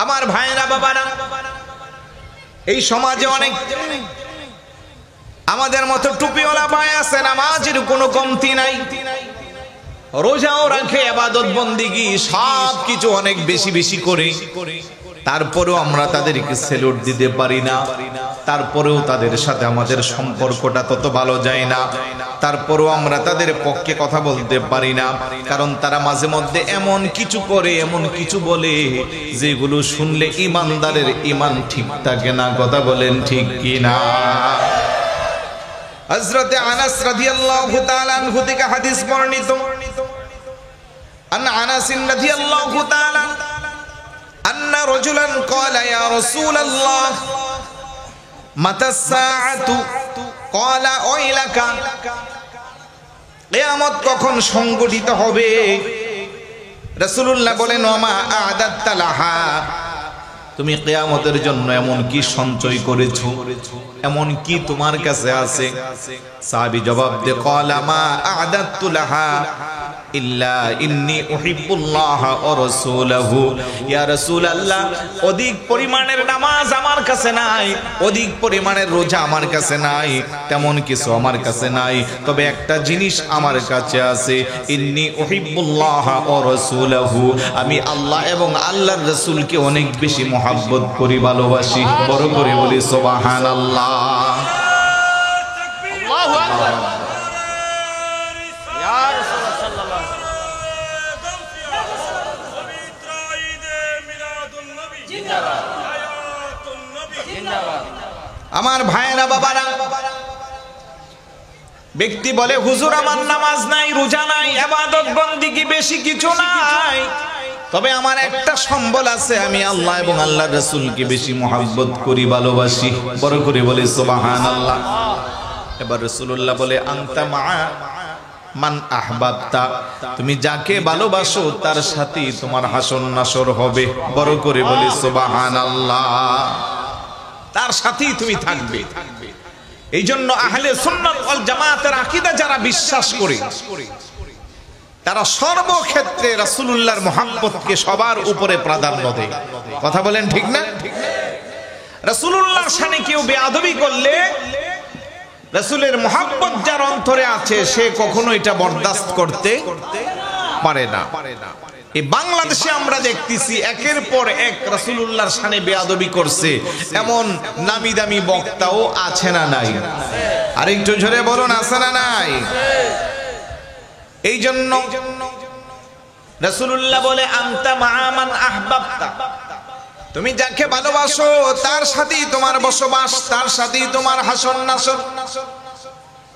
আমার ভাইরা বাবারা, এই সমাজে অনেক আমাদের মতো টুপিওয়ালা ভাই আছে, নামাজের কোনো কমতি নাই, রোজাও রাখে, ইবাদত বন্দেগী সব কিছু অনেক বেশি বেশি করে, তারপরেও আমরা তাদেরকে স্যালুট দিতে পারি না, তারপরেও তাদের সাথে আমাদের সম্পর্কটা তত ভালো যায় না, তারপরেও আমরা তাদের পক্ষে কথা বলতে পারি না, কারণ তারা মাঝে মধ্যে এমন কিছু করে, এমন কিছু বলে যেগুলো শুনলে ইমানদারের ইমান ঠিক থাকে না। কথা বলেন ঠিক কি না? হযরত আনাস রাদিয়াল্লাহু তাআলা আনহু থেকে হাদিস বর্ণিত, আন আনাস রাদিয়াল্লাহু তাআলা আন্না রাজুলান ক্বালা ইয়া রাসূলুল্লাহ মাতা সাআতু, ক্বালা ওয়াইলাকা, কিয়ামত কখন সংঘটিত হবে? রাসূলুল্লাহ বলেন, ওমা আ'দাত্তা লাহা, তুমি কিয়ামতের জন্য এমন কি সঞ্চয় করেছো, এমন কি তোমার কাছে আছে? সাহাবী জবাব দেয়, ক্বালা মা আ'দাত্তু লাহা ইল্লা ইন্নী উহিব্বুল্লাহ ওয়া রাসূলাহু। ইয়া রাসূলুল্লাহ, অধিক পরিমাণের নামাজ আমার কাছে নাই, অধিক পরিমাণের রোজা আমার কাছে নাই, তেমন কিছু আমার কাছে নাই, তবে একটা জিনিস আমার কাছে আছে, ইন্নী উহিব্বুল্লাহ ওয়া রাসূলাহু, আমি আল্লাহ এবং আল্লাহর রাসূলকে অনেক বেশি মহব্বত করি, ভালোবাসি। বড় করে বলি সুবহানাল্লাহ। আল্লাহু আকবার। আমার ভাইয়েরা বাবারা, ব্যক্তি বলে, হুজুর আমার নামাজ নাই, রোজা নাই, ইবাদত বন্দেগী বেশি কিছু নাই, তবে আমার একটা সম্বল আছে, আমি আল্লাহ এবং আল্লাহর রাসূলকে বেশি মহব্বত করি, ভালোবাসি। বড় করে বলে সুবহানাল্লাহ। এবার রাসূলুল্লাহ বলে, আনতা মা মান আহবাবতা, তুমি যাকে ভালোবাসো তার সাথে তোমার হাসর নাসর হবে। বড় করে বলে সুবহানাল্লাহ। তার সাথেই তুমি থাকবে। এই জন্য আহলে সুন্নাত ওয়াল জামাতের আকীদা যারা বিশ্বাস করে, তারা সর্বক্ষেত্রে রাসূলুল্লাহর মহব্বতকে সবার উপরে প্রাধান্য দেয়। কথা বলেন ঠিক না? রাসূলুল্লাহর শানে কেউ বেয়াদবি করলে, রাসূলের মহব্বত যার অন্তরে আছে, সে কখনো এটা বরদাস্ত করতে পারে না। এই বাংলাদেশে আমরা দেখতেছি একের পর এক রাসূলুল্লাহর শানে বেয়াদবি করছে এমন নামি দামি বক্তাও আছে না নাই? আরেকটু জোরে বলুন, আছে না নাই? এই জন্য রাসূলুল্লাহ বলে, আনতা মা মান আহবাবতা, তুমি যাকে ভালোবাসো তার সাথেই তোমার বসবাস, তার সাথেই তোমার হাসর নাসর।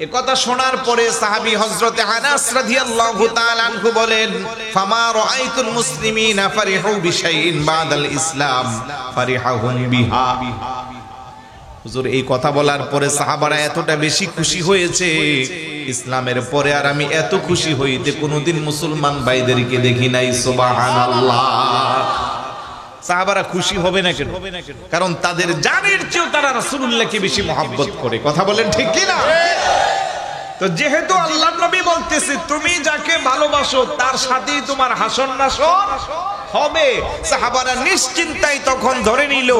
এই কথা শোনার পরে সাহাবী হযরত আনাস রাদিয়াল্লাহু তাআলা আনহু বলেন, ফামা রাআইতুল মুসলিমিনা ফারিহু বিশাইইন বাদাল ইসলাম ফারিহাহুম বিহা। হুজুর, এই কথা বলার পরে সাহাবারা এতটা বেশি খুশি হয়েছে, ইসলামের পরে আর আমি এত খুশি হইতে কোনোদিন মুসলমান ভাইদেরকে দেখি নাই। সুবহানাল্লাহ। সাহাবারা খুশি হবে না কেন? কারণ তাদের জানের চেয়েও তারা রাসূলুল্লাহকে বেশি মহব্বত করে। কথা বলেন ঠিক কি না? তো যেহেতু আল্লাহর নবী বলতেছে, তুমি যাকে ভালোবাসো তার সাথেই তোমার হাসর নাসর হবে, সাহাবারা নিশ্চিন্তায় তখন ধরে নিল,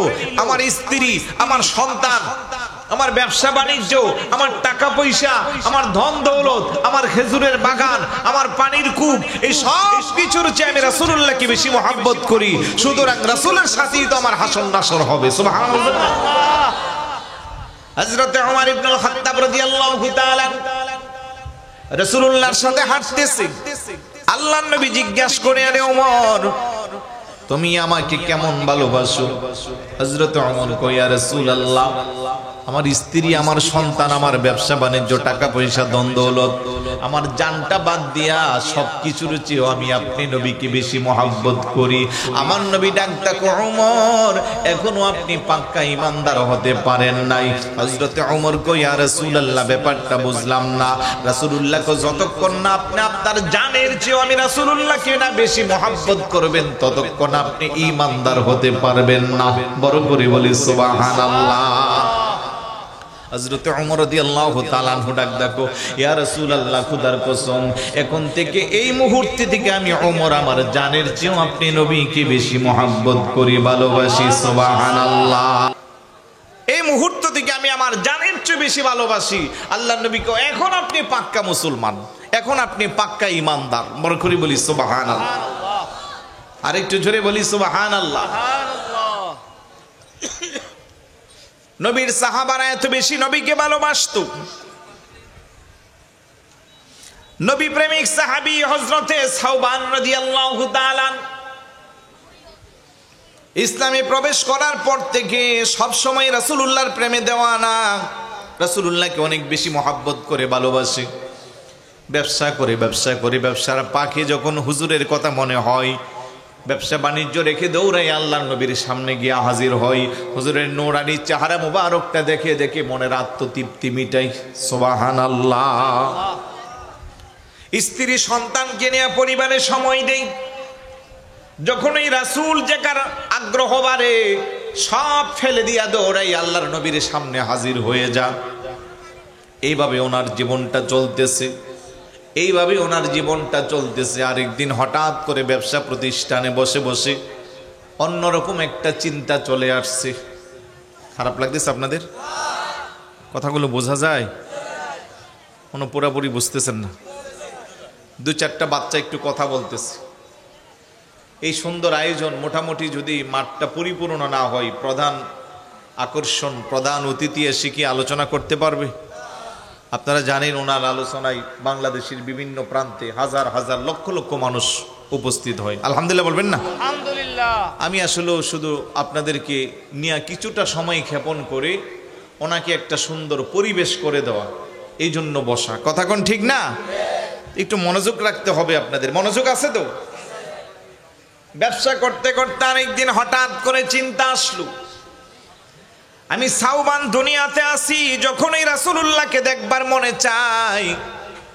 আমার স্ত্রী, আমার সন্তান, আমার ব্যবসা বাণিজ্য, আমার টাকা পয়সা, আমার ধন দৌলত, আমার খেজুরের বাগান, আমার পানির কূপ, এই সব কিছুর চেয়ে আমি রাসূলুল্লাহকে বেশি মহব্বত করি, সুতরাং রাসূলের সাথেই তো আমার হাসর নাসর হবে। সুবহানাল্লাহ। হযরত ওমর ইবনে খাত্তাব রাদিয়াল্লাহু তাআলা রাসূলুল্লাহর সাথে হাঁটতেছে, আল্লাহর নবী জিজ্ঞাসা করে, আরে ওমর, তুমি আমাকে কেমন ভালোবাসো? হযরত ওমর কয়, ইয়া রাসূলুল্লাহ, আমার স্ত্রী, আমার সন্তান, আমার ব্যবসা বাণিজ্য, টাকা পয়সা, ধন দৌলত, আমার জানটা বাদ দিয়া সবকিছুর চেয়েও আমি আপনি নবীকে বেশি মহব্বত করি। আমার নবী ডাকতাক, ওমর, এখনো আপনি পাক্কা ঈমানদার হতে পারেন নাই। হযরত ওমর কয়, ইয়া রাসূলুল্লাহ, ব্যাপারটা বুঝলাম না। রাসূলুল্লাহ কয়, যতক্ষণ না আপনি আপনার জানের চেয়েও আমি রাসূলুল্লাহকে না বেশি মহব্বত করবেন, ততক্ষণ আপনি ঈমানদার হতে পারবেন না। বড় করে বলি সুবহানাল্লাহ। হযরত ওমর রাদিয়াল্লাহু তাআলা আনহু ডাক দেখো, ইয়া রাসূলুল্লাহ, খোদার কসম, এখন থেকে এই মুহূর্তে থেকে আমি ওমর আমার জানের চেয়েও আপনি নবীকে বেশি মহব্বত করি, ভালোবাসি। সুবহানাল্লাহ। এই মুহূর্ত থেকে আমি আমার জানের চেয়ে বেশি ভালোবাসি আল্লাহর নবীকে। এখন আপনি পাক্কা মুসলমান, এখন আপনি পাক্কা ঈমানদার। বড় করে বলি সুবহানাল্লাহ। আরেকটু জোরে বলি সুবহানাল্লাহ। নবীর সাহাবারা এত বেশি নবীকে ভালোবাসতো। নবী প্রেমিক সাহাবী হযরতে সাওবান রাদিয়াল্লাহু তাআলা ইসলামে প্রবেশ করার পর থেকে সব সময় রাসূলুল্লাহর প্রেমে দেওয়ানা, রাসূলুল্লাহকে অনেক বেশি মহব্বত করে ভালোবাসে। ব্যবসা করে ব্যবসার পাখি যখন হুজুরের কথা মনে হয়, ব্যবসা বাণিজ্য রেখে দৌড়াই আল্লাহর নবীর সামনে গিয়ে হাজির হয়। হুজুরের নূরানি চেহারা মুবারকটা দেখে দেখে মনের আত্মতৃপ্তি মিটাই। সুবহানাল্লাহ। স্ত্রী সন্তানকে নিয়ে পরিবারে সময় দেই। যখন এই রাসূল যেকার আগ্রহ বাড়ে, সব ফেলে দিয়া দৌড়াই আল্লাহর নবীর সামনে হাজির হয়ে যা। এইভাবে ওনার জীবনটা চলতেছে, এইভাবে ওনার জীবনটা চলতেছে। আরেকদিন হঠাৎ করে ব্যবসা প্রতিষ্ঠানে বসে বসে অন্যরকম একটা চিন্তা চলে আসছে। খারাপ লাগতেছে আপনাদের? কথাগুলো বোঝা যায়? কোনো পুরাপুরি বুঝতেছেন না। দু চারটা বাচ্চা একটু কথা বলতেছে। এই সুন্দর আয়োজন, মোটামুটি যদি মাঠটা পরিপূর্ণ না হয়, প্রধান আকর্ষণ, প্রধান অতিথি এসে কি আলোচনা করতে পারবে? আপনারা জানেন ওনার আলোচনায় বাংলাদেশের বিভিন্ন প্রান্তে হাজার হাজার লক্ষ লক্ষ মানুষ উপস্থিত হয়। আলহামদুলিল্লাহ বলবেন না? আলহামদুলিল্লাহ। আমি আসলে শুধু আপনাদেরকে নিয়ে কিছুটা সময় ক্ষেপণ করে ওনাকে একটা সুন্দর পরিবেশ করে দেওয়া, এই জন্য বসা। কথা কোন ঠিক না? একটু মনোযোগ রাখতে হবে আপনাদের। মনোযোগ আছে তো? ব্যবসা করতে করতে আরেকদিন হঠাৎ করে চিন্তা আসলো, আমি সাওবান দুনিয়াতে আসি, যখনই রাসূলুল্লাহকে দেখবার মনে চাই,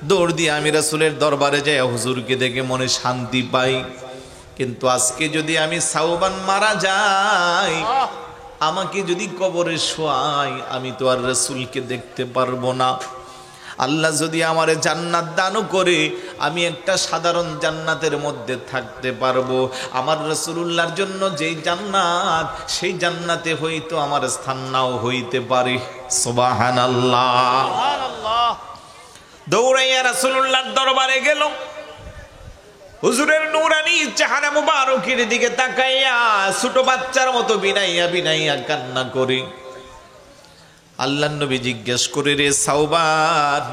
দৌড় দিয়ে আমি রাসূলের দরবারে যাই, হুজুরকে দেখে মনে শান্তি পাই। কিন্তু আজকে যদি আমি সাওবান মারা যাই, আমাকে যদি কবরে শোয়াই, আমি তো আর রাসূলকে দেখতে পারবো না। আল্লাহ যদি আমারে জান্নাত দানও করে, আমি একটা সাধারণ জান্নাতের মধ্যে থাকতে পারবো। আমার রাসূলুল্লাহর জন্য যেই জান্নাত, সেই জান্নাতে হয়তো আমার স্থান নাও হইতে পারে। সুবহানাল্লাহ। সুবহানাল্লাহ। দৌড়াইয়া রাসূলুল্লাহর দরবারে গেল। হুজুরের নূরানি চেহারা মুবারকের দিকে তাকাইয়া ছোট বাচ্চার মতো বিনাইয়া বিনাইয়া কান্না করে আল্লাহর নবী জিজ্ঞেস করে, রে সাওবান,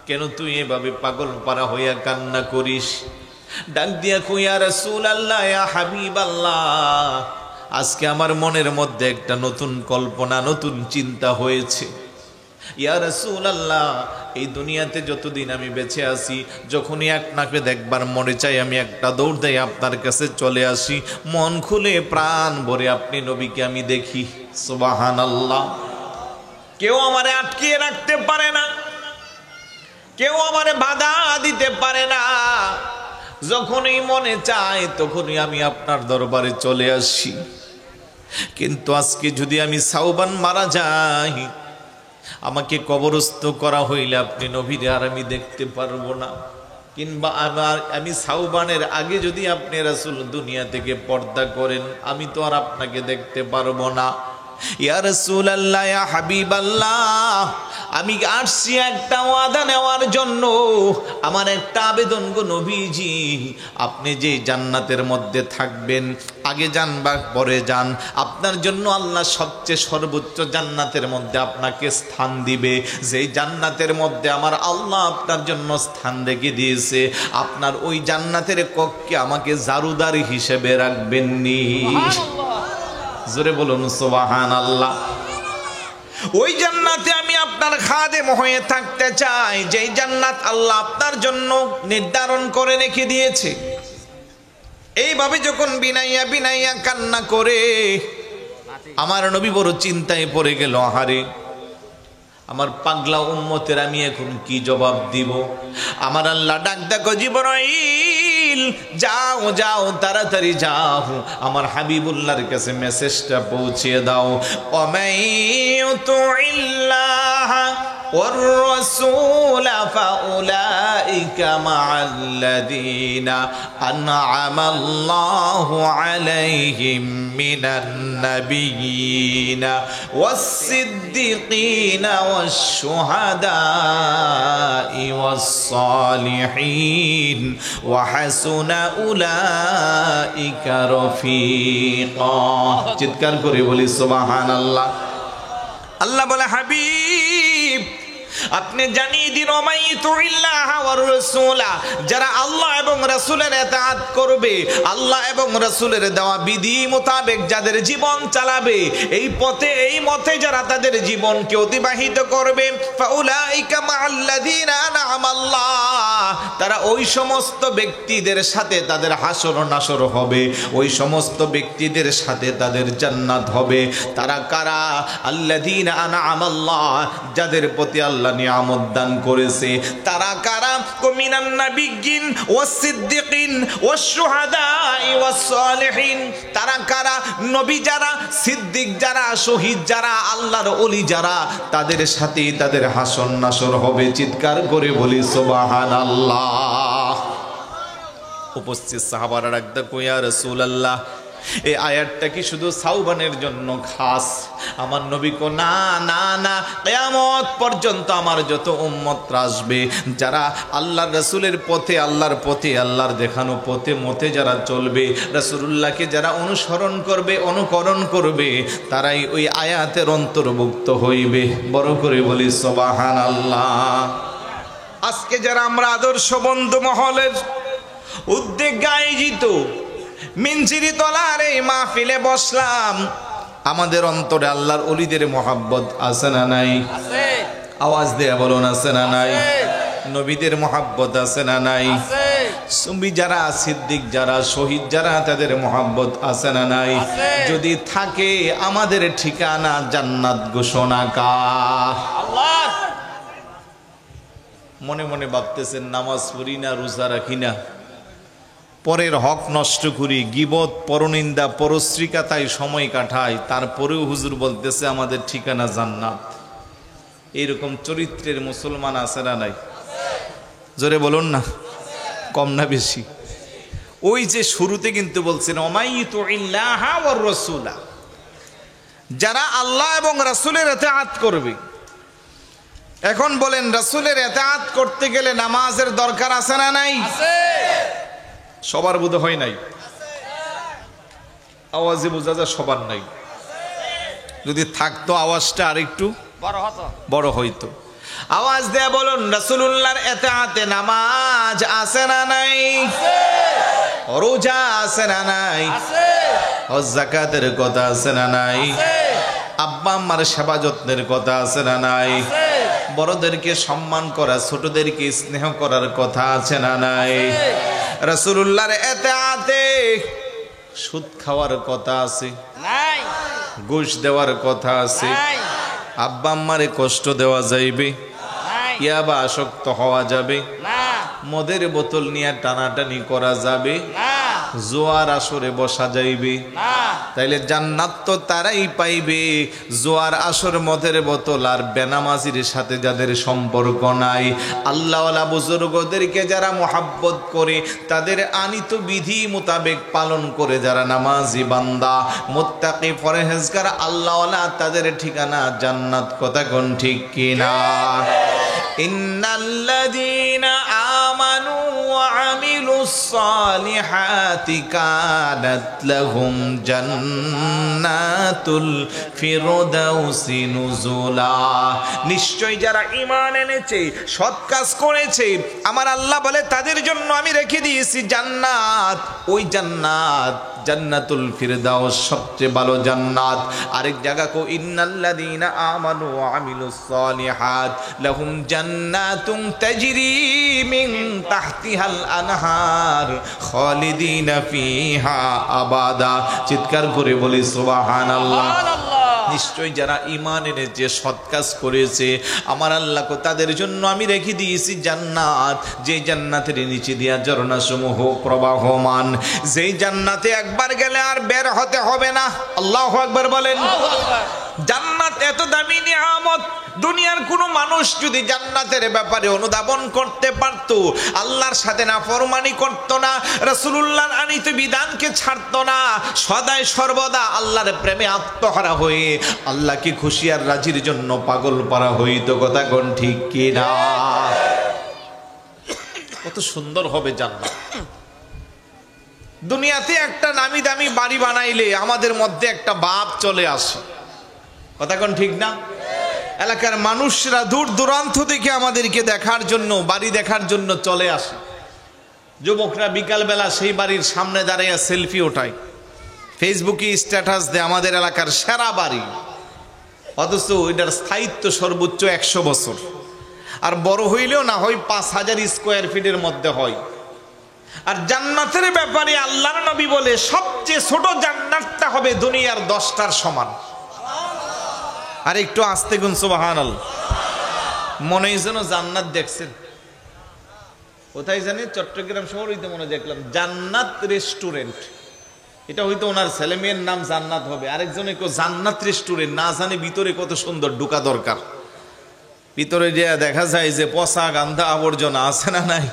কেন তুই এভাবে পাগল পারা হইয়া কান্না করিস? ডাক দিয়া কই, ইয়া রাসূলুল্লাহ, ইয়া হাবিবাল্লাহ, আজকে আমার মনের মধ্যে একটা নতুন কল্পনা, নতুন চিন্তা হয়েছে। ইয়া রাসূলুল্লাহ, এই দুনিয়াতে যতদিন আমি বেঁচে আছি, যখনই আপনাকে দেখবার মনে চাই, আমি একটা দৌড় দেই আপনার কাছে চলে আসি, মন খুলে প্রাণ ভরে আপনি নবীকে আমি দেখি। সুবহানাল্লাহ। কেউ আমারে আটকিয়ে রাখতে পারে না, কেউ আমারে বাধা দিতে পারে না। যখনই মনে চায় তখনই আমি আপনার দরবারে চলে আসি। কিন্তু আজকে যদি আমি সাওবান মারা যাই, আমাকে কবরস্থ করা হইলে আপনি নবীরে আর আমি দেখতে পারবো না। কিংবা আমি সাওবানের আগে যদি আপনি রাসূল দুনিয়া থেকে পর্দা করেন, আমি তো আর আপনাকে দেখতে পারবো না। ইয়া রাসূলুল্লাহ, ইয়া হাবিবাল্লাহ, আমি আসছি একটা ওয়াদা নেওয়ার জন্য। আমার একটা আবেদন গো নবীজি, আপনি যে জান্নাতের মধ্যে থাকবেন, আগে যান বা পরে যান, আপনার জন্য আল্লাহ সবচেয়ে সর্বোচ্চ জান্নাতের মধ্যে আপনাকে স্থান দিবে। যেই জান্নাতের মধ্যে আমার আল্লাহ আপনার জন্য স্থান রেখে দিয়েছে, আপনার ওই জান্নাতের কক্ষে আমাকে জারুদার হিসেবে রাখবেননি। জোরে বলুন সুবহানাল্লাহ। ওই জান্নাতে আমি আপনার খাদেম হয়ে থাকতে চাই, যেই জান্নাত আল্লাহ আপনার জন্য নির্ধারণ করে রেখে দিয়েছে। এইভাবে যখন বিনাইয়া বিনাইয়া কান্না করে আমার নবী বড় চিন্তায় পড়ে গেল। আহারে, আমার পাগলা উম্মতের আমি এখন কি জবাব দিব? আমার আল্লাহ ডাক দেখো, জিবরাইল যাও যাও তাড়াতাড়ি যাও, আমার হাবিবুল্লাহর কাছে মেসেজটা পৌঁছিয়ে দাও। ওমাইয়ুতিল্লাহ ওয়ার রাসূল ফাউলাইকা মাআল্লাযীনা আন'আমাল্লাহু আলাইহিম মিনান নাবিয়্যিনা ওয়াস-সিদ্দীকিনা ওয়াশ-শুহাদা'i ওয়াস-সালিহিন ওয়া হাসুনা উলাইকা রফিকা। চিৎকার করে বলি সুবহানাল্লাহ। আল্লাহ বলে, হাবিব আপনি জানিয়ে দিন, ওমাইয়ুতিল্লাহ ওয়ার রাসূলা, যারা আল্লাহ এবং রাসূলের ইতাআত করবে, আল্লাহ এবং রাসূলের দেওয়া বিধি মোতাবেক যাদের জীবন চালাবে, এই পথে এই মতে যারা তাদের জীবনকে অতিবাহিত করবে, ফাউলাইকা মাআল্লাযীনা আন'আমাল্লাহ, তারা ওই সমস্ত ব্যক্তিদের সাথে তাদের হাসর নাসর হবে, ওই সমস্ত ব্যক্তিদের সাথে তাদের জান্নাত হবে। তারা কারা? আল্লাযীনা আন'আমাল্লাহ, যাদের প্রতি আল্লাহ নিয়ামত দান করেছে। তারা কারা? মিনান নাবিয়্যিন ওয়াস-সিদ্দীকিন ওয়াশ-শুহাদা'i ওয়াস-সালিহিন। তারা কারা? নবী যারা, সিদ্দিক যারা, শহীদ যারা, আল্লাহর ওলি যারা, তাদের সাথে তাদের হাসর নাসর হবে। চিৎকার করে বলি সুবহানাল্লাহ। উপস্থিত সাহাবারা ডাকতে কই, ইয়া রাসূলুল্লাহ, এই আয়াতটা কি শুধু সাওবানের জন্য খাস? আমার নবী কো, না না না, কিয়ামত পর্যন্ত আমার যত উম্মত আসবে, যারা আল্লাহর রাসূলের পথে, আল্লাহর পথে, আল্লাহর দেখানো পথে মতে যারা চলবে, রাসূলুল্লাহকে যারা অনুসরণ করবে, অনুকরণ করবে, তারাই ওই আয়াতের অন্তর্ভুক্ত হইবে। বড় করে বলি সুবহানাল্লাহ। আজকে যারা আমরা আদর্শ বন্ধু মহলের উদ্যোগে আয়োজিত মিনচিরি তলার এই মাহফিলে বসলাম, আমাদের অন্তরে আল্লাহর ওলিদের মহাব্বত আছে না নাই? আছে। আওয়াজ দেয়া বলুন, আছে না নাই? আছে। নবীদের মহাব্বত আছে না নাই? আছে। সুবি যারা, সিদ্দিক যারা, শহীদ যারা, তাদের মহাব্বত আছে না নাই? আছে। যদি থাকে, আমাদের ঠিকানা জান্নাত ঘোষণা কার? আল্লাহ। মনে মনে ভাবতেছেন, নামাজ পড়ি না, রোজা রাখি না, পরের হক নষ্ট করি, গীবত, পরনিন্দা, পরশ্রীকাতায় সময় কাটাই, তারপরেও হুজুর বলতেছে আমাদের ঠিকানা জান্নাত। এইরকম চরিত্রের মুসলমান আছে না নাই? জোরে বলুন না, কম না বেশি? ওই যে শুরুতে কিন্তু বলছেন, ওমাইয়ুতিল্লাহ ওয়ার রাসূলা, যারা আল্লাহ এবং রাসূলের ইতাআত করবে। এখন বলেন, রাসূলের ইতাআত করতে গেলে নামাজের দরকার আছে না নাই? আছে। সবার বোধ হয় নাই, আওয়াজে বোঝা যায় সবার নাই। যদি থাকতো আওয়াজটা আরেকটু বড় হইতো। আওয়াজ দেয়া বলুন, রাসূলুল্লাহর ইতাআতে নামাজ আছে না নাই? রোজা আছে না নাই? হজ যাকাতের কথা আছে না নাই? আব্বা আম্মার সেবা যত্নের কথা আছে না নাই? বড়দেরকে সম্মান করা, ছোটদেরকে স্নেহ করার কথা আছে না নাই? রাসূলুল্লাহর ইতাআতে সুদ খাওয়ার কথা আছে নাই? ঘুষ দেওয়ার কথা আছে? নাই? আব্বা আম্মারে কষ্ট দেওয়া যাইবে? নাই? ইয়াবা আসক্ত হওয়া যাবে? না। মদের বোতল নিয়ে টানাটানি করা যাবে? না। জোয়ার আসরে বসা যাইবে? না। তাইলে জান্নাত তো তারাই পাইবে, জোয়ার আসর, মদের বোতল আর বেনামাজির সাথে যাদের সম্পর্ক নাই। আল্লাহওয়ালা বুজুর্গদেরকে যারা মোহাব্বত করে, তাদের আনিত বিধি মোতাবেক পালন করে যারা নামাজি বান্দা, মুত্তাকি, পরহেজগার, আল্লাহওয়ালা, তাদের ঠিকানা জান্নাত। কথা কোন ঠিক কিনা? ইন্নাল্লাযীনা আমানু ওয়া আমিলুস সালিহাতি কানাত লাহুম জান্নাতুল ফিরদাউসি নুজুলা। নিশ্চয় যারা ঈমান এনেছে, সৎ কাজ করেছে, আমার আল্লাহ বলে তাদের জন্য আমি রেখে দিয়েছি জান্নাত। ওই জান্নাত জান্নাতুল ফিরদাউস, সবচেয়ে ভালো জান্নাত। আরেক জায়গা কো, ইন্নাল্লাযীনা আমানু ওয়া আমিলুস সালিহাত লাহুম জান্নাতুন তাজরি মিন তাহতিহাল আনহার খালিদিনা ফিহা আবাদা। চিৎকার করে বলি সুবহানাল্লাহ। নিশ্চয়ই যারা ঈমান এনেছে সৎ কাজ করেছে আমার আল্লাহ তাদের জন্য আমি রেখে দিয়েছি জান্নাত, যে জান্নাতের নিচে দিয়া ঝর্ণা সমূহ প্রবাহমান, যেই জান্নাতে একবার গেলে আর বের হতে হবে না। আল্লাহু আকবার বলেন। জান্নাত এত দামি নিয়ামত, দুনিয়ার কোনো মানুষ যদি জান্নাতের ব্যাপারে অনুধাবন করতে পারত, আল্লাহর সাথে নাফরমানি করত না, রাসূলুল্লাহর আনিত বিধানকে ছাড়ত না, সদায় সর্বদা আল্লাহর প্রেমে আত্মহারা হয়ে আল্লাহকে খুশি আর রাজির জন্য পাগল পারা হইত। কথা কোন ঠিক কি না? কত সুন্দর হবে জান্নাত। দুনিয়াতে একটা নামি দামি বাড়ি বানাইলে আমাদের মধ্যে একটা ভাব চলে আসে। কথা কোন ঠিক না? এলাকার মানুষরা দূর দূরান্ত থেকে আমাদেরকে দেখার জন্য, বাড়ি দেখার জন্য চলে আসে। যুবকরা বিকালবেলা সেই বাড়ির সামনে দাঁড়িয়ে সেলফি ওঠায়, ফেসবুকে স্ট্যাটাস দেয় আমাদের এলাকার সেরা বাড়ি, অথচ এটার স্থায়িত্ব সর্বোচ্চ 100 বছর, আর বড় হইলেও না হয় 5000 স্কোয়ার ফিটের মধ্যে হয়। আর জান্নাতের ব্যাপারে আল্লাহর নবী বলে সবচেয়ে ছোট জান্নাতটা হবে দুনিয়ার 10টার সমান। আর একটু আস্তে গুন সুবহানাল্লাহ। মনে হয় যেন জান্নাত দেখছেন। কোথায় জানি চট্টগ্রাম শহর হইতে মনে দেখলাম জান্নাত রেস্টুরেন্ট, এটা হয়তো ওনার ছেলে মেয়ের নাম জান্নাত হবে। আরেকজনে কেউ জান্নাত রেস্টুরেন্ট, না জানে ভিতরে কত সুন্দর, ঢোকা দরকার। ভিতরে যে দেখা যায় যে পচা গান্ধা আবর্জনা আছে না নাই,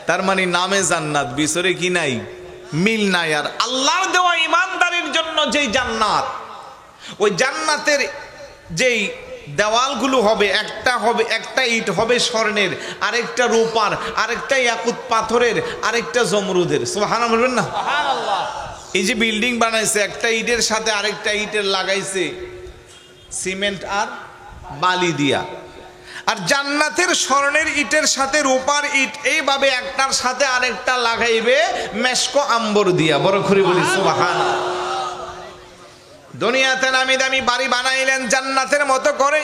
তার মানে নামে জান্নাত, ভিতরে কি নাই, মিল নাই। আর আল্লাহর দেওয়া ইমানদারের জন্য যেই জান্নাত, ওই জান্নাতের যেই দেওয়ালগুলো হবে, একটা ইট হবে স্বর্ণের, আরেকটা রূপার, আরেকটা ইয়াকুত পাথরের, আরেকটা জমরুদের। সুবহানাল্লাহ বলবেন না? সুবহানাল্লাহ। এই যে বিল্ডিং বানাইছে, একটা ইটের সাথে আরেকটা ইটের লাগাইছে সিমেন্ট আর বালি দিয়া। আর জান্নাতের স্বর্ণের ইটের সাথে রূপার ইট এইভাবে একটার সাথে আরেকটা লাগাইবে মেশকো আম্বর দিয়া। বড় করে বলি সুবহানাল্লাহ। দুনিয়াতে নামি দামি বাড়ি বানাইলেন জান্নাতের মতো করে,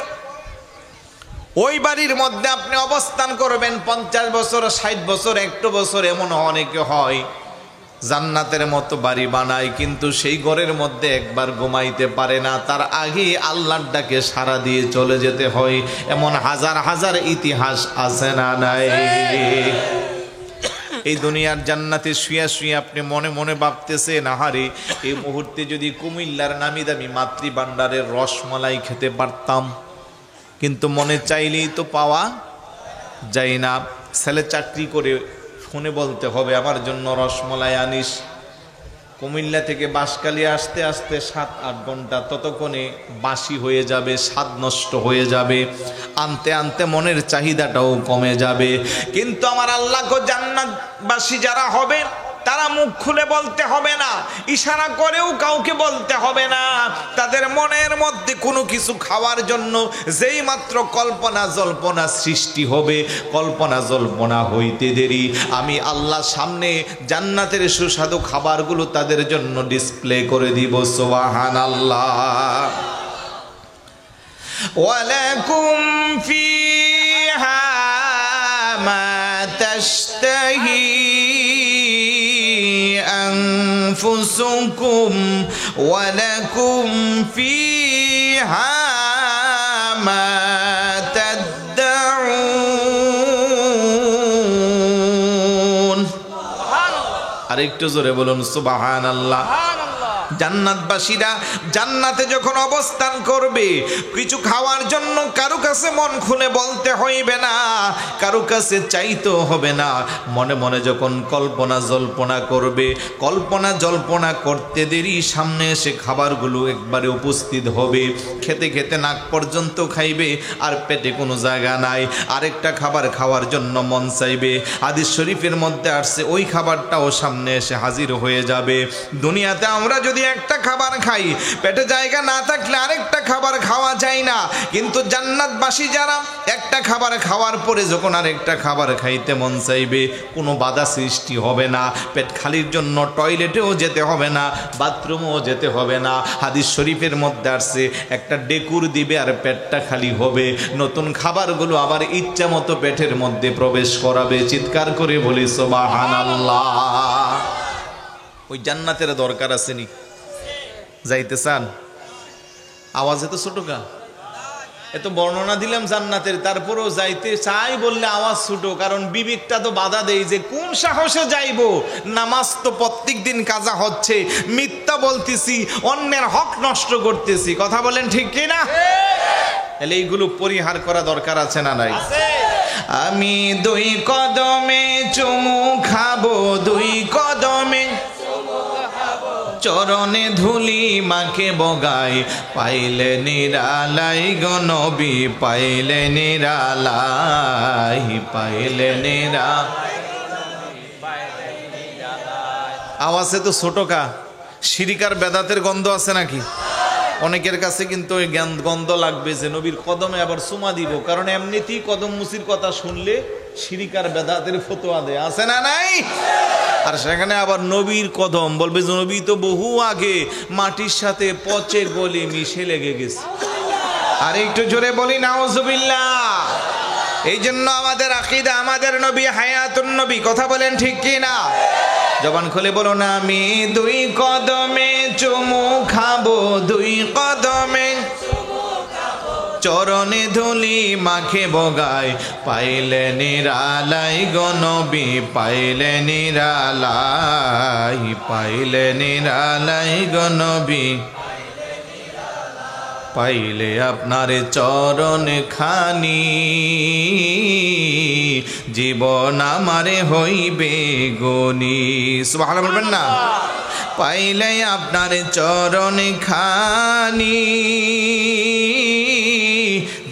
ওই বাড়ির মধ্যে আপনি অবস্থান করবেন 50 বছর, 60 বছর, 100 বছর। এমন অনেকে হয় জান্নাতের মতো বাড়ি বানায়, কিন্তু সেই ঘরের মধ্যে একবার ঘুমাইতে পারে না, তার আগে আল্লাহর ডাকে সাড়া দিয়ে চলে যেতে হয়। এমন হাজার হাজার ইতিহাস আছে না নাই? এই দুনিয়ার জান্নাতে শুয়া শুয়ে আপনি মনে মনে ভাবতেছেন, আহারে এই মুহূর্তে যদি কুমিল্লার নামি দামি মাতৃ ভান্ডারের রসমালাই খেতে পারতাম, কিন্তু মনে চাইলেই তো পাওয়া যায় না। ছেলে চাকরি করে, ফোনে বলতে হবে আমার জন্য রসমালাই আনিস। কুমিল্লা থেকে বাঁশখালী আসতে আসতে 7-8 ঘন্টা, ততক্ষণে বাসি হয়ে যাবে, স্বাদ নষ্ট হয়ে যাবে, আনতে আনতে মনের চাহিদাটাও কমে যাবে। কিন্তু আমার আল্লাহ জান্নাতবাসী যারা হবে, তারা মুখ খুলে বলতে হবে না, ইশারা করেও কাউকে বলতে হবে না। তাদের মনের মধ্যে কোনো কিছু খাওয়ার জন্য যেই মাত্র কল্পনা জল্পনা সৃষ্টি হবে, কল্পনা জল্পনা হইতে দেরি আমি আল্লাহ সামনে জান্নাতের সুস্বাদু খাবারগুলো তাদের জন্য ডিসপ্লে করে দিব। সুবহানাল্লাহ। ওয়ালাকুম ফিহা মা তাশতাহি أنفسكم ولكم فيها ما تدعون। আরেকটু জোরে বলুন সুবহানাল্লাহ। জান্নাতবাসীরা জান্নাতে যখন অবস্থান করবে, কিছু খাওয়ার জন্য কারো কাছে মন খুলে বলতে হইবে না, কারো কাছে চাইতে হবে না। মনে মনে যখন কল্পনা জল্পনা করবে, কল্পনা জল্পনা করতে দেরি সামনে এসে খাবারগুলো একবারে উপস্থিত হবে। খেতে খেতে নাক পর্যন্ত খাইবে, আর পেটে কোনো জায়গা নাই, আরেকটা খাবার খাওয়ার জন্য মন চাইবে। হাদিস শরীফের মধ্যে আসছে ওই খাবারটাও সামনে এসে হাজির হয়ে যাবে। দুনিয়াতে আমরা যদি একটা খাবার খাই, পেটে জায়গা না থাকলে আরেকটা খাবার খাওয়া যায় না, কিন্তু জান্নাতবাসী যারা একটা খাবার খাওয়ার পরে যখন আরেকটা খাবার খাইতে মন চাইবে, কোনো বাধা সৃষ্টি হবে না। পেট খালির জন্য টয়লেটেও যেতে হবে না, বাথরুমেও যেতে হবে না। হাদিস শরীফের মধ্যে আসছে একটা ডেকুর দিবে আর পেটটা খালি হবে, নতুন খাবারগুলো আবার ইচ্ছা মতো পেটের মধ্যে প্রবেশ করাবে। চিৎকার করে বলি সুবহানাল্লাহ। ওই জান্নাতের দরকার আছে নি? যাইতে চান? আওয়াজে তো ছোট কা, এত বর্ণনা দিলাম জান্নাতের, তারপরেও যাইতে চাই বললে আওয়াজ ছোট, কারণ বিবেকটা তো বাধা দেয় যে কোন সাহসে যাইবো, নামাজ তো প্রত্যেক দিন কাজা হচ্ছে, মিথ্যা বলতেছি, অন্যের হক নষ্ট করতেছি, কথা বলেন ঠিক কি না? তাহলে এইগুলো পরিহার করা দরকার আছে না নাই? আমি দুই কদমে চুমু খাবো, দুই কদমে চরণে ধুলি মাকে বগাই, পাইলে নিরালাই গো নবী, পাইলে নিরালাই, পাইলে নিরা। আওয়াজে তো ছোট কা, শিরিকার বেদাতের গন্ধ আছে নাকি? অনেকের কাছে কিন্তু ওই গন্ধ লাগবে যে নবীর কদমে আবার চুমা দিব, কারণ এমনিতেই কদম মুসির কথা শুনলে শিরিকার বেদাতের ফতোয়া দেয়, আছে না নাই? আর সেখানে আবার নবীর কদম বলবে যে নবী তো বহু আগে মাটির সাথে পচে গলে মিশে লেগে গেছে। আর একটু জোরে বলি নাউজুবিল্লাহ। এই জন্য আমাদের আকীদা, আমাদের নবী হায়াতুন নবী, কথা বলেন ঠিক কি না? জবান খুলে বলো না, আমি দুই কদমে চুমু খাবো, দুই কদমে চরণে ধুলি মাখে বগাই, পাইলে নিরালাই গো নবী, পাইলে নিরালাই, পাইলে নিরালাই গো নবী, পাইলে আপনার চরণ খানি, জীবন আমারে হইবে গনি। সুবহানাল্লাহ বলবেন না? পাইলে আপনার চরণ খানি,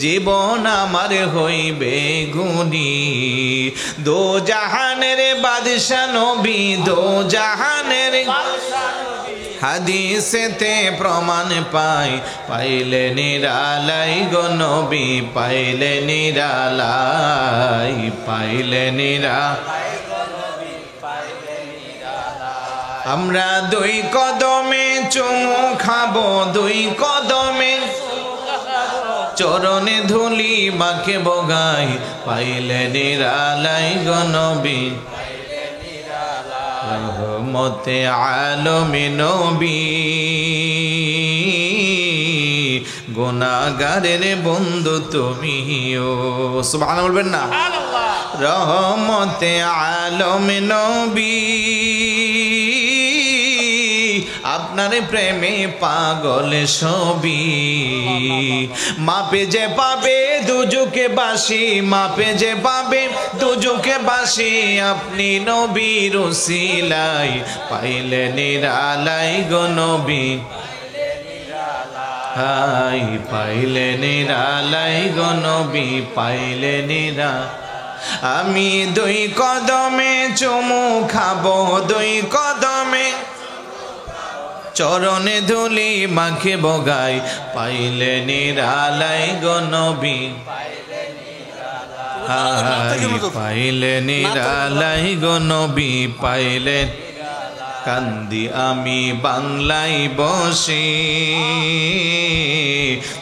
জীবন আমার হইবে গুনি। দো জাহানের বাদশা নবী, দো জাহানের হাদিসেতে প্রমাণ পাই, পাইলে নিরালাই গো নবী, পাইলে নিরালাই, পাইলে নিরা। আমরা দুই কদমে চুমু খাবো, দুই কদমে চরণে ধুলি মাকে বগাই, পাইলে নিরালাই গো নবী, রহমতে আলমে নবী, গুনাহগারের বন্ধু তুমিও। সুবহানাল্লাহ বলবেন না? রহমতে আলমে নবী, আপনার প্রেমে পাগল সবই, মাপে যে পাবে দুজকে বাসি, মাপে যে পাবে দুজকে বাসি, আপনি নবীর উসিলাই, পাইলে নিরালাই গো নবী, হাই পাইলে নিরালাই গো নবী, পাইলে নিরা। আমি দুই কদমে চুমু খাবো, দুই কদমে চরণে ধুলি মাখে বগাই, পাইলে নিরালাই গো নবী, হাই পাইলে নিরালাই গো নবী, পাইলে। কান্দি আমি বাংলায় বসে,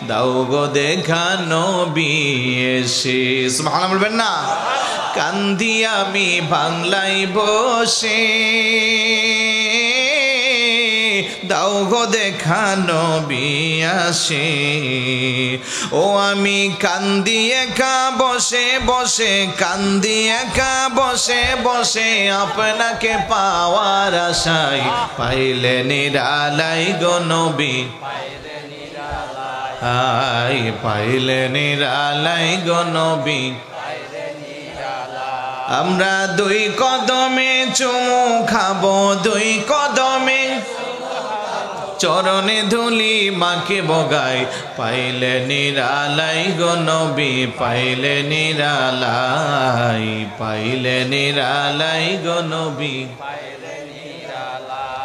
দাও গো দেখা নবী এসে। সুবহানাল্লাহ বলবেন না? কান্দি আমি বাংলায় বসে, দাও গো দেখা নবী আসে। ও আমি কান্দি একা বসে বসে, কান্দি একা বসে বসে, আপনাকে পাওয়ার আশায়, পাইলে নিরালাই গো নবী, হাই পাইলে নিরালাই গো নবী। আমরা দুই কদমে চুমু খাবো, দুই কদমে চরণে ধুলি মাকে বগাই, পাইলে নিরালাই গো নবী, পাইলে নিরালাই, পাইলে নিরালাই গো নবী।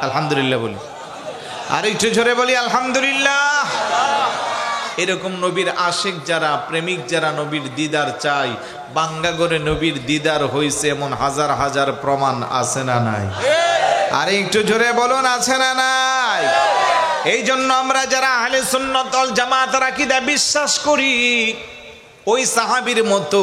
আলহামদুলিল্লাহ বলি, আর একটু জোরে বলি আলহামদুলিল্লাহ। এরকম নবীর আশিক যারা, প্রেমিক যারা নবীর দিদার চাই, বাঙ্গা করে নবীর দিদার হইছে এমন হাজার হাজার প্রমাণ আছে না নাই? আর একটু জোরে বলুন, আছে না নাই? এই জন্য আমরা যারা আহলে সুন্নাত ওয়াল জামাত আকীদা বিশ্বাস করি, ওই সাহাবীর মতো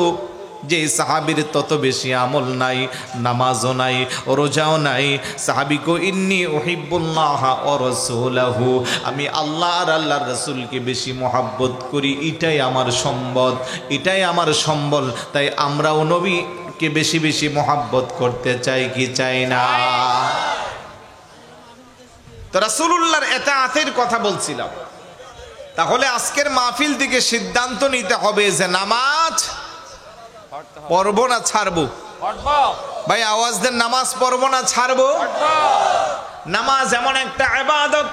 যে সাহাবীর তত বেশি আমল নাই, নামাজও নাই, রোজাও নাই। সাহাবী কো ইন্নী উহিব্বুল্লাহ ওয়া রাসূলাহু, আমি আল্লাহ আর আল্লাহর রাসূলকে বেশি মহব্বত করি, এটাই আমার সম্পদ, এটাই আমার সম্বল। তাই আমরাও নবীকে বেশি বেশি মহব্বত করতে চাই কি চাই না? তো রাসূলুল্লাহর ইতাআতের কথা বলছিলাম। তাহলে আজকের মাহফিল থেকে সিদ্ধান্ত নিতে হবে যে নামাজ পড়ব না ছাড়বো? ভাই আওয়াজ দেন, নামাজ পড়ব না ছাড়বো? নামাজ এমন একটা ইবাদত,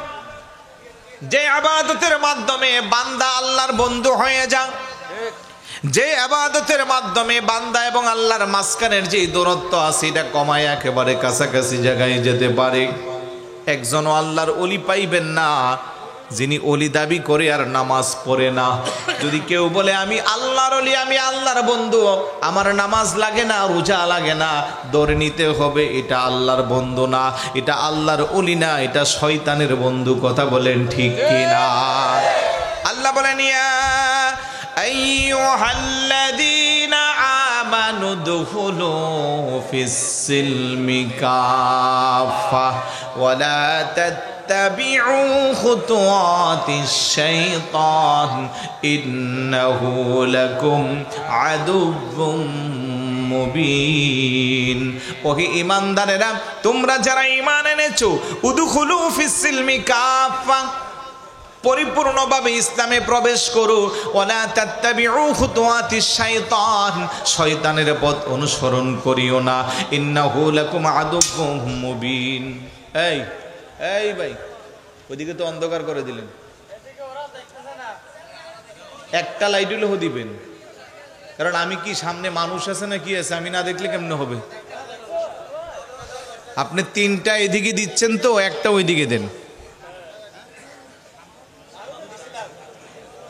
যে ইবাদতের মাধ্যমে বান্দা আল্লাহর বন্ধু হয়ে যায়, যে ইবাদতের মাধ্যমে বান্দা এবং আল্লাহর মাঝখানের যে দূরত্ব আছে এটা কমায় একেবারে কাছাকাছি জায়গায় যেতে পারে। একজনও আল্লাহর ওলি পাইবেন না যিনি ওলি দাবি করে আর নামাজ পড়ে না। যদি কেউ বলে আমি আল্লাহর ওলি, আমি আল্লাহর বন্ধু, আমার নামাজ লাগে না, রোজা লাগে না, ধরে নিতে হবে এটা আল্লাহর বন্ধু না, এটা আল্লাহর ওলি না, এটা শয়তানের বন্ধু। কথা বলেন ঠিক কিনা? আল্লাহ বলেন ইয়া আইয়ুহাল্লাযীনা আমানু দুখুলু ফিস-সিলমি কাফা ওয়া লা اتبعوا خطوات الشيطان إنه لكم عدو মুবিন। ওহে ঈমানদারেরা, তোমরা যারা ঈমান এনেছো, উদখুলু ফিস-সিলমি কাফা, পরিপূর্ণভাবে ইসলামে প্রবেশ করো। ওয়ালা তাত্তাবিউ খুতুওয়াতিশ শাইতান, শয়তানের পথ অনুসরণ করিও না। ইন্নাহু লাকুম আদুউম মুবিন। এই ভাই, ওইদিকে তো অন্ধকার করে দিলেন, একটা লাইট হলেও দিবেন, কারণ আমি কি সামনে মানুষ আছে না কি আছে, আমি না দেখলে কেমনে হবে? আপনি তিনটা এদিকে দিচ্ছেন তো, একটা ওইদিকে দেন।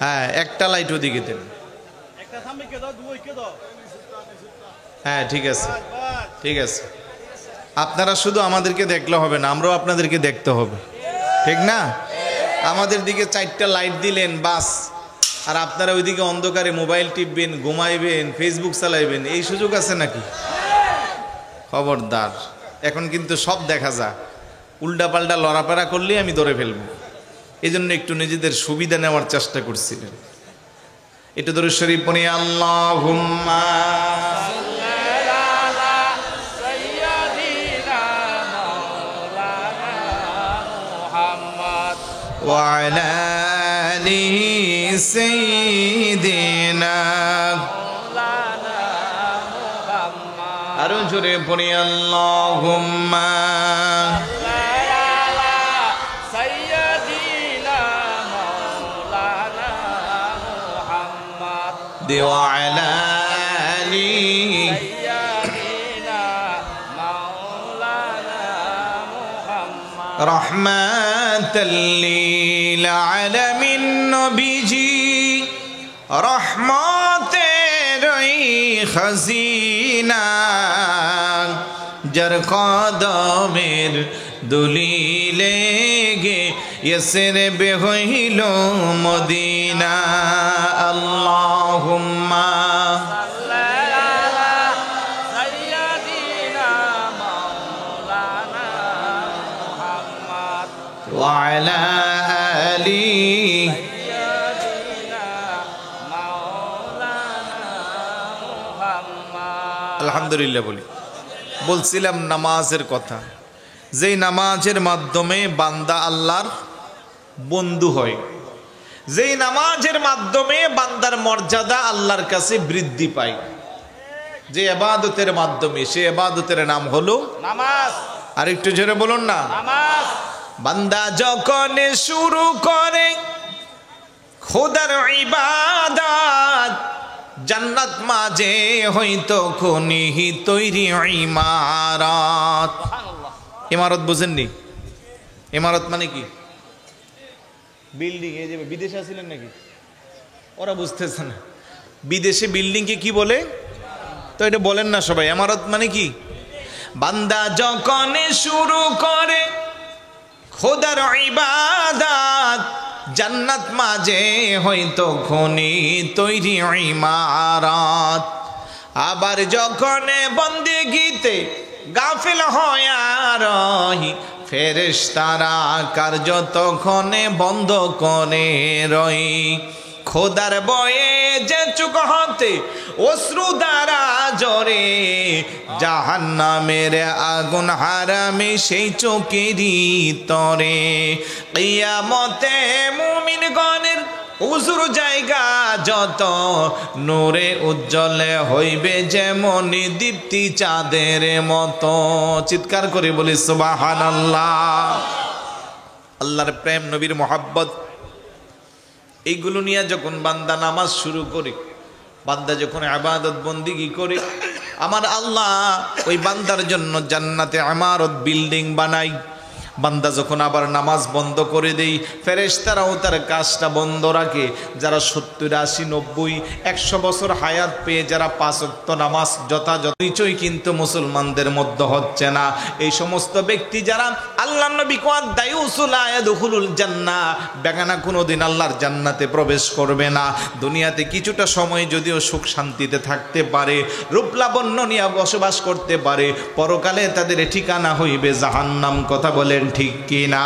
হ্যাঁ, একটা লাইট ওদিকে দেন। হ্যাঁ ঠিক আছে, ঠিক আছে। আপনারা শুধু আমাদেরকে দেখলে হবে না, আমরাও আপনাদেরকে দেখতে হবে, ঠিক না? আমাদের দিকে চারটা লাইট দিলেন বাস, আর আপনারা ওইদিকে অন্ধকারে মোবাইল টিপবেন, ঘুমাইবেন, ফেসবুক চালাইবেন, এই সুযোগ আছে নাকি? খবরদার, এখন কিন্তু সব দেখা যায়। উল্টাপাল্টা লড়াপাড়া করলেই আমি ধরে ফেলবো। এই জন্য একটু নিজেদের সুবিধা নেওয়ার চেষ্টা করছিলেন। একটু দরুদ শরীফ পড়ি, আল্লাহুম্মা ওয়া আলা আলি সাইয়্যিদিনা, আরো জোরে পড়ি, আল্লাহুম্মা ওয়া আলা আলি রহমাতাল লিল আলামিন, নবীজি রহমতের খাজিনা, যার কদমের দুলিলে গে ইসরে হইল মদিনা। আল্লাহুম্মা ওয়া আলা আলি আলহামদুলিল্লাহ বলি। বলছিলাম নামাজের কথা, যেই নামাজের মাধ্যমে বান্দা আল্লাহর বন্ধু হয়, যেই নামাজের মাধ্যমে বান্দার মর্যাদা আল্লাহর কাছে বৃদ্ধি পায়, যে ইবাদতের মাধ্যমে, সে ইবাদতের নাম হলো নামাজ। আর একটু জোরে বলুন না, নামাজ। বান্দা যখন শুরু করে খোদার ইবাদত, জান্নাত মাঝে হইতো খনি তৈরি ইমারত। ইমারত বুঝেননি? ইমারত মানে কি? বিল্ডিং। এই যে বিদেশে আছিলেন নাকি, ওরা বুঝতেছে না বিদেশে বিল্ডিংকে কি বলে, তো এটা বলেন না সবাই। ইমারত মানে কি? বান্দা যখন শুরু করে খোদার ইবাদত, জান্নাত মাঝে হইতো খনি তৈরি ইমারত। আবার যখন বন্দেগীতে গাফিল হয়া রহি ফেরেশতারা কার্য তখন বন্ধ করে রই খোদার বয়ে যে চুক হতে অশ্রু দ্বারা জরে জাহান্নামের আগুন হারামে সেই চোখেরই তরে কিয়ামতে মুমিনগণের উজুর জায়গা যত নূরে উজ্জ্বলে হইবে যেমন দীপ্তি চাঁদের মতো। চিৎকার করে বলি সুবহানাল্লাহ। আল্লাহর প্রেম, নবীর মোহাব্বত, এইগুলো নিয়ে যখন বান্দা নামাজ শুরু করে, বান্দা যখন ইবাদত বন্দিগি করে, আমার আল্লাহ ওই বান্দার জন্য জান্নাতে ইমারত বিল্ডিং বানাই। বান্দা যখন আবার নামাজ বন্ধ করে দেই, ফেরেশতারাও তার কাজটা বন্ধ রাখে। যারা 70, 80, 90, 100 বছর হায়াত পেয়ে যারা 5 ওয়াক্ত নামাজ যথাযথ নিচই কিন্তু মুসলমানদের মধ্যে হচ্ছে না, এই সমস্ত ব্যক্তি যারা আল্লাহ নবী কোয়াদ দায়ুসুলা ইয়াদখুলুল জান্নাহ, বেগানা কোনোদিন আল্লাহর জান্নাতে প্রবেশ করবে না। দুনিয়াতে কিছুটা সময় যদিও সুখ শান্তিতে থাকতে পারে, রূপলাবণ্য নিয়ে বসবাস করতে পারে, পরকালে তাদের ঠিকানা হইবে জাহান্নাম। কথা বলেন ঠিক কিনা?